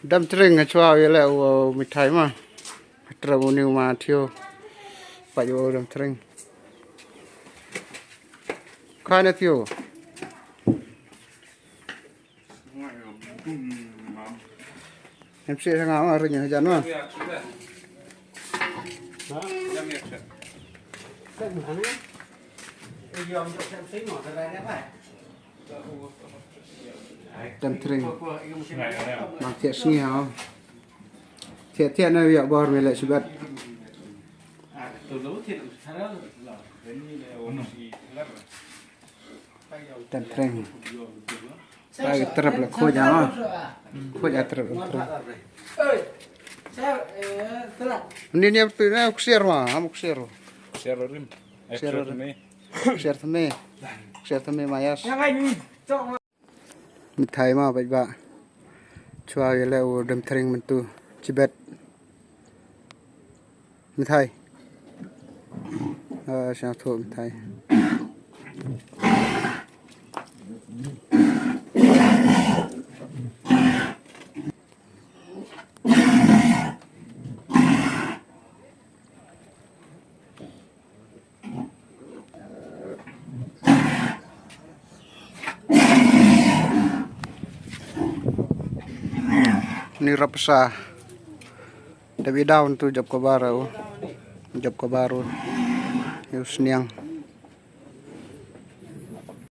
Demthring Shwa ialeh Mithai mah. Terlalu new mah thio. Pak yo Demthring. Khai na thio. Em sẽ sang áo rồi nhỉ jangan mah. Demthring mang thiệt sni hao thiệt thiệt nơi việc bò về lại subat Demthring tay terap là khôi giá khôi giá terap ini ni apa ni kusir mah am kusir Rim. kusir thame mayas Mithai mah baik ba Shwa ialeh Demthring mentu cibet Mithai sang thua Mithai ni rapsa tapi daun tu job ko baru yus niang